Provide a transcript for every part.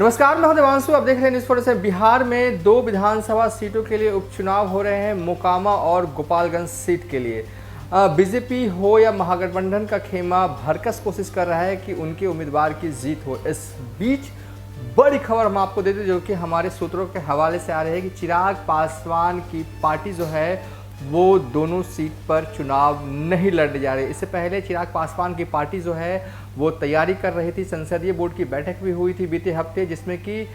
नमस्कार, मैं हूं देवांशु। आप देख रहे हैं न्यूज़ 47। बिहार में 2 विधानसभा सीटों के लिए उपचुनाव हो रहे हैं, मोकामा और गोपालगंज सीट के लिए। बीजेपी हो या महागठबंधन का खेमा भरकस कोशिश कर रहा है कि उनके उम्मीदवार की जीत हो। इस बीच बड़ी खबर हम आपको देते जो कि हमारे सूत्रों के हवाले से आ रही है कि चिराग पासवान की पार्टी जो है वो दोनों सीट पर चुनाव नहीं लड़ने जा रही। इससे पहले चिराग पासवान की पार्टी जो है वो तैयारी कर रही थी। संसदीय बोर्ड की बैठक भी हुई थी बीते हफ्ते, जिसमें कि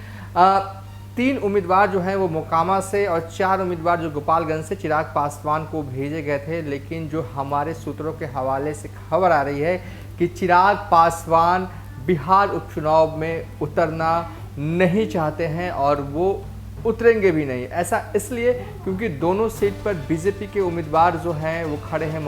3 उम्मीदवार जो हैं वो मोकामा से और 4 उम्मीदवार जो गोपालगंज से चिराग पासवान को भेजे गए थे। लेकिन जो हमारे सूत्रों के हवाले से खबर आ रही है कि चिराग पासवान बिहार उपचुनाव में उतरना नहीं चाहते हैं और वो उतरेंगे भी नहीं। ऐसा इसलिए क्योंकि दोनों सीट पर बीजेपी के उम्मीदवार जो हैं वो खड़े हैं।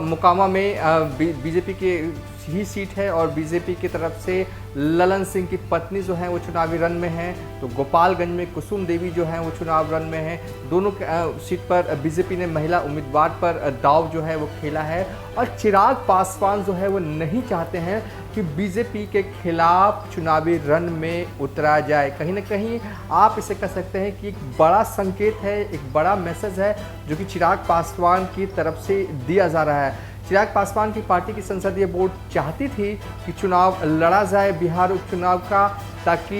मोकामा में बीजेपी की ही सीट है और बीजेपी की तरफ से ललन सिंह की पत्नी जो हैं वो चुनावी रण में हैं। तो गोपालगंज में कुसुम देवी जो हैं वो चुनाव रण में हैं। दोनों सीट पर बीजेपी ने महिला उम्मीदवार पर दाव जो है वो खेला है और चिराग पासवान जो है वो नहीं चाहते हैं कि बीजेपी के खिलाफ चुनावी रण में उतरा जाए। कहीं ना कहीं आप इसे कह सकते हैं कि एक बड़ा संकेत है, एक बड़ा मैसेज है जो कि चिराग पासवान की तरफ से दिया जा रहा है। चिराग पासवान की पार्टी की संसदीय बोर्ड चाहती थी कि चुनाव लड़ा जाए बिहार उपचुनाव का, ताकि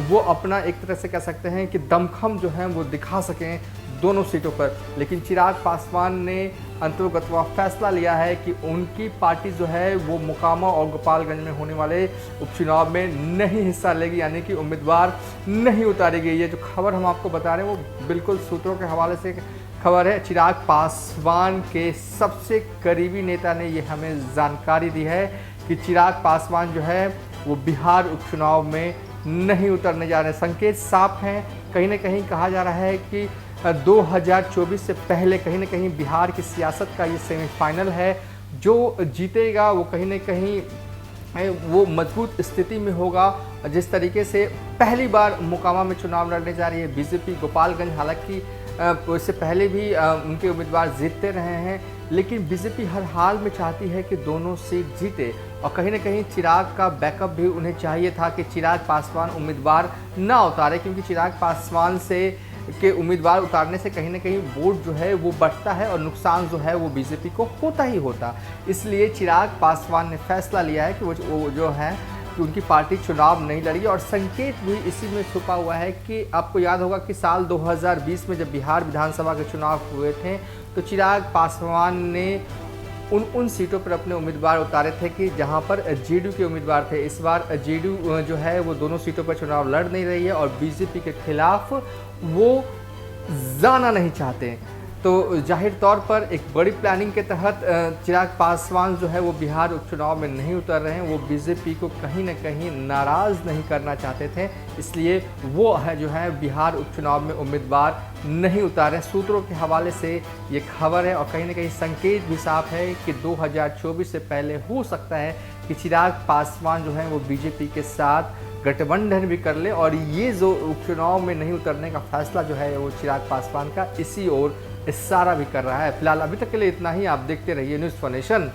वो अपना एक तरह से कह सकते हैं कि दमखम जो है वो दिखा सकें दोनों सीटों पर। लेकिन चिराग पासवान ने अंतर्गतवा फैसला लिया है कि उनकी पार्टी जो है वो मोकामा और गोपालगंज में होने वाले उपचुनाव में नहीं हिस्सा लेगी, यानी कि उम्मीदवार नहीं उतारेगी। ये जो खबर हम आपको बता रहे हैं वो बिल्कुल सूत्रों के हवाले से खबर है। चिराग पासवान के सबसे करीबी नेता ने ये हमें जानकारी दी है कि चिराग पासवान जो है वो बिहार उपचुनाव में नहीं उतरने जा रहे। संकेत साफ हैं। कहीं ना कहीं कहा जा रहा है कि 2024 से पहले कहीं ना कहीं बिहार की सियासत का ये सेमीफाइनल है। जो जीतेगा वो कहीं ना कहीं वो मजबूत स्थिति में होगा। जिस तरीके से पहली बार मोकामा में चुनाव लड़ने जा रही है बीजेपी। गोपालगंज हालांकि इससे पहले भी उनके उम्मीदवार जीतते रहे हैं, लेकिन बीजेपी हर हाल में चाहती है कि दोनों सीट जीते। और कहीं ना कहीं चिराग का बैकअप भी उन्हें चाहिए था कि चिराग पासवान उम्मीदवार ना उतारे, क्योंकि चिराग पासवान से के उम्मीदवार उतारने से कहीं ना कहीं वोट जो है वो बढ़ता है और नुकसान जो है वो बीजेपी को होता ही होता। इसलिए चिराग पासवान ने फैसला लिया है कि वो जो है कि उनकी पार्टी चुनाव नहीं लड़ेगी। और संकेत भी इसी में छुपा हुआ है कि आपको याद होगा कि साल 2020 में जब बिहार विधानसभा के चुनाव हुए थे तो चिराग पासवान ने उन सीटों पर अपने उम्मीदवार उतारे थे कि जहां पर जेडीयू के उम्मीदवार थे। इस बार जेडीयू जो है वो दोनों सीटों पर चुनाव लड़ नहीं रही है और बीजेपी के खिलाफ वो जाना नहीं चाहते। तो जाहिर तौर पर एक बड़ी प्लानिंग के तहत चिराग पासवान जो है वो बिहार उपचुनाव में नहीं उतर रहे हैं। वो बीजेपी को कहीं ना कहीं नाराज़ नहीं करना चाहते थे, इसलिए वो है जो है बिहार उपचुनाव में उम्मीदवार नहीं उतारे। सूत्रों के हवाले से ये खबर है और कहीं ना कहीं संकेत भी साफ है कि 2024 से पहले हो सकता है कि चिराग पासवान जो है वो बीजेपी के साथ गठबंधन भी कर ले। और ये जो उपचुनाव में नहीं उतरने का फैसला जो है वो चिराग पासवान का इसी ओर इशारा भी कर रहा है। फिलहाल अभी तक के लिए इतना ही। आप देखते रहिए न्यूज़ 47।